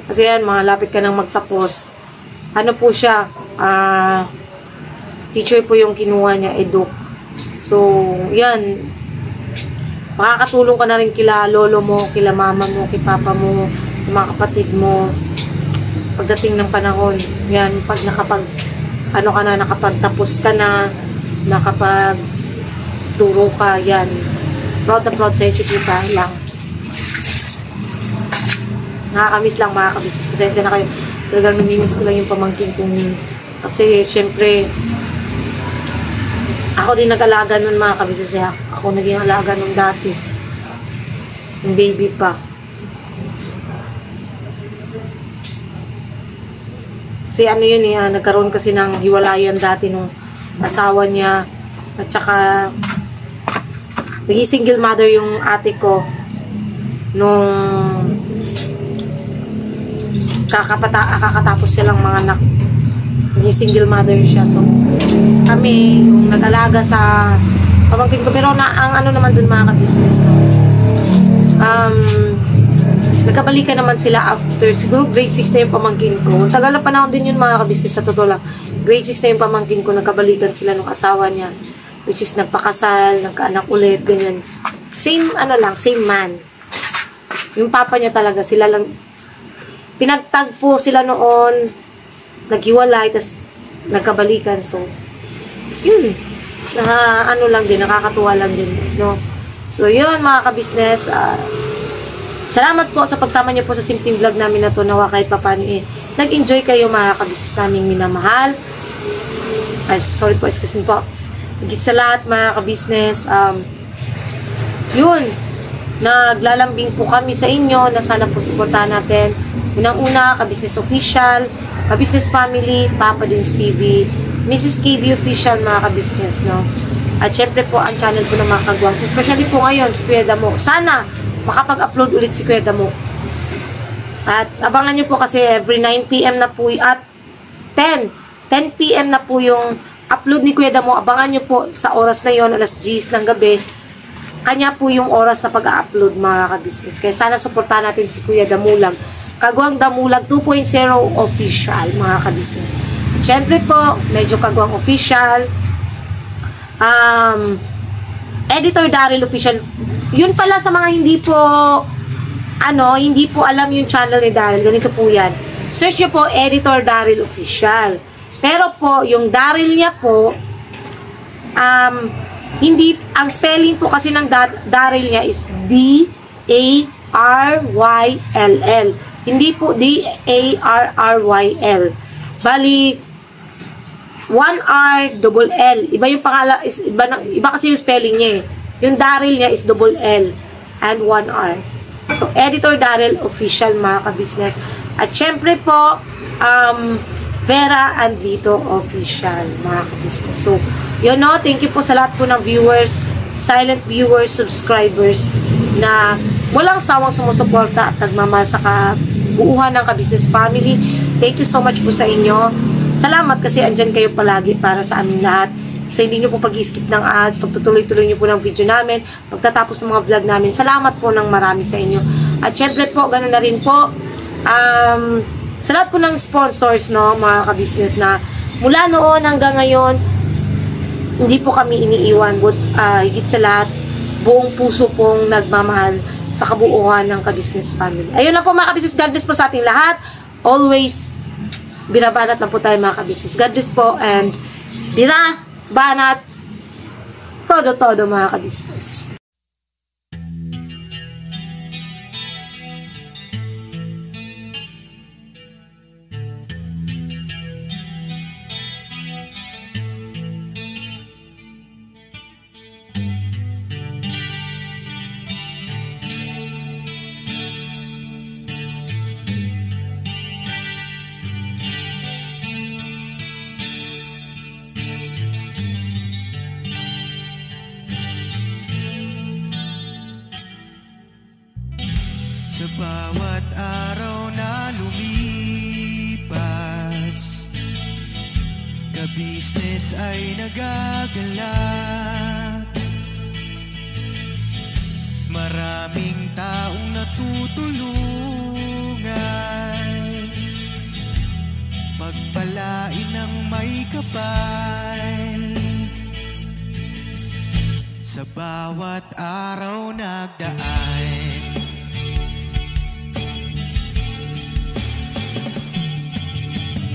Kasi yan, malapit ka nang magtapos. Ano po siya, teacher po yung kinuha niya, Eduk. So, yan. Makakatulong ka na rin kila lolo mo, kila mama mo, kay papa mo, sa mga kapatid mo. Sa pagdating ng panahon, yan, pag nakapagtapos ka na, nakapagturo ka, yan. Proud na proud sa'yo si tita lang. Nakakamiss lang mga ka-business. Pasensya na kayo. Talagang namimiss ko lang yung pamangkin kong yun. Kasi, syempre, ako din nag-alaga nun mga ka-business. Ako naging alaga nun dati. Yung baby pa. Kasi ano yun nagkaroon kasi ng hiwalayan dati nung asawa niya. At saka, naging single mother yung ate ko nung kakatapos siya lang mga anak. Naging single mother siya. So, kami, yung nag-alaga sa pamangkin ko. Pero ang ano naman dun mga ka-business, no? Nagkabalikan naman sila after, siguro grade 6 na yung pamangkin ko. Tagal na panahon din yun mga ka-business sa totoo lang. Grade 6 na yung pamangkin ko, nagkabalikan sila nung asawa niya. Which is nagpakasal, nagkaanak ulit, ganyan. Same, same man. Yung papa niya talaga, sila lang, pinagtagpo sila noon, naghiwalay, tas nagkabalikan. So, yun. Nakakatuwa lang din, no? So, yun, mga ka-business. Salamat po sa pagsama niyo po sa simpleng vlog namin na to. Nawa kahit pa paano nag-enjoy kayo mga ka-business naming minamahal. Ay, sorry po, excuse me po. Higit sa lahat, mga ka-business, yun, naglalambing po kami sa inyo na sana po supportahan natin. Unang-una, ka-business official, ka-business family, Papa Dins TV, Mrs. KB official, mga ka-business, no? At syempre po, ang channel po ng mga kagwangs, especially po ngayon, si Kuya Damo. Sana, makapag-upload ulit si Kuya Damo. At abangan nyo po kasi every 9 PM na po, at 10 PM na po yung upload ni Kuya Damo. Abangan nyo po sa oras na yon, alas 10 ng gabi. Kanya po yung oras na pag-upload, mga ka-business. Kaya sana supportahan natin si Kuya Damulag. Kagwang Damulag 2.0 official, mga ka-business. Siyempre po, medyo Kagwang official. Editor Daryl official. Yun pala sa mga hindi po alam yung channel ni Daryl. Ganito po yan. Search nyo po, Editor Daryl official. Pero po, yung Daryl niya po, ang spelling po kasi ng Daryl niya is D-A-R-Y-L-L. Hindi po D-A-R-R-Y-L. Bali, 1R, double L. Iba yung pangalan, iba kasi yung spelling niya eh. Yung Daryl niya is double L and 1R. So, Editor Daryl official, mga ka-business. At syempre po, Vera Andito official, mga ka-business. So, yun no, thank you po sa lahat po ng viewers, silent viewers, subscribers na walang sawang sumusuporta at nagmamahal sa kabuuhan ng ka-business family. Thank you so much po sa inyo. Salamat kasi andyan kayo palagi para sa aming lahat. sa hindi nyo po pag-skip ng ads, pagtutuloy-tuloy nyo po ng video namin, pagtatapos ng mga vlog namin. Salamat po ng marami sa inyo. At syempre po, ganoon na rin po, sa lahat po ng sponsors, no, mga ka-business na mula noon hanggang ngayon, hindi po kami iniiwan, but higit sa lahat, buong puso pong nagmamahal sa kabuuan ng ka-business family. Ayun lang po mga ka-business, God bless po sa ating lahat. Always, birabanat lang po tayo mga ka-business. God bless po and birabanat todo mga ka-business. Sa bawat araw na lumipas, ka-business ay nagagalak. Maraming taong natutulungan, pagpalain ng may kapal. Sa bawat araw nagdaan,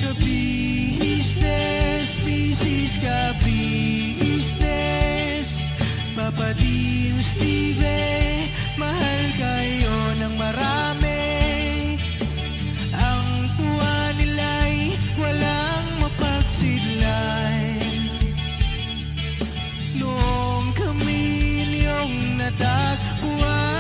ka-business, business ka-business, Papa Dio, Steve, mahal kayo ng marami. Ang tuwa nila'y walang mapagsidlan. Noong kami niyong natagpuan,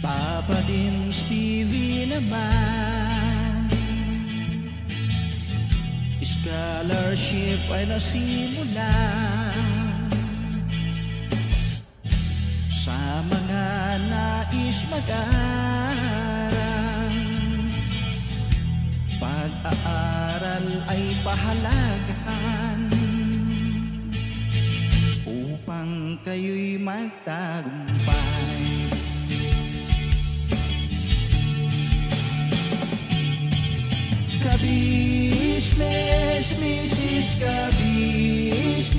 Papa din Stevie naman, scholarship ay nasimulan sa mga nais mag-aral. Pag-aaral ay pahalagahan upang kayo'y magtagumpay. Ka-business, Mrs. Ka-business,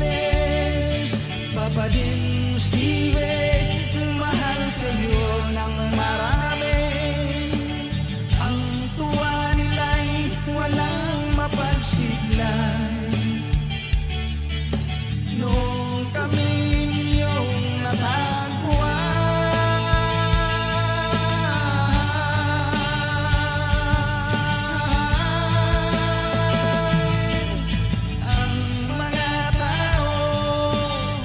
Papa din Steve, mahal kayo ng marami. Ang tuwa nila'y walang mapagsiglan. Noong kami ninyong natagpuan, ang mga tao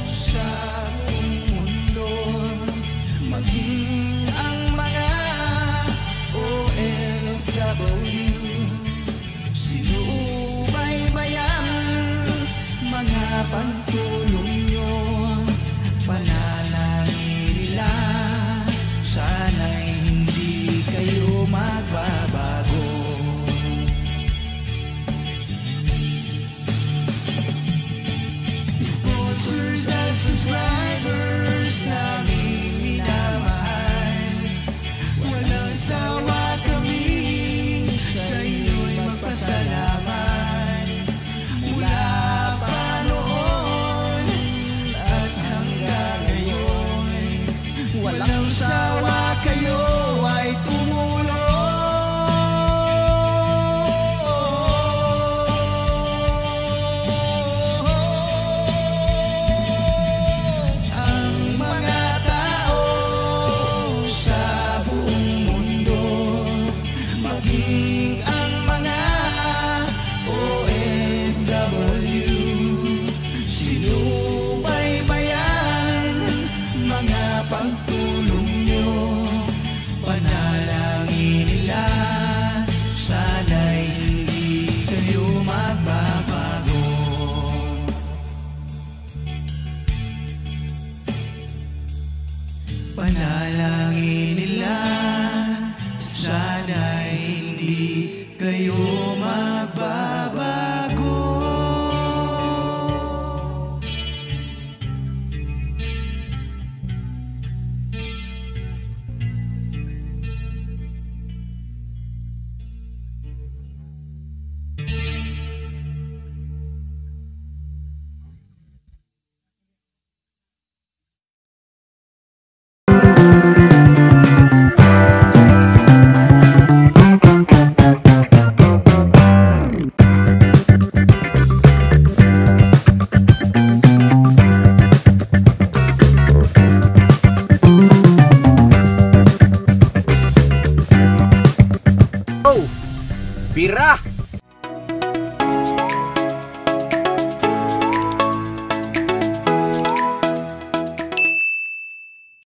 sa buong mundo Bira!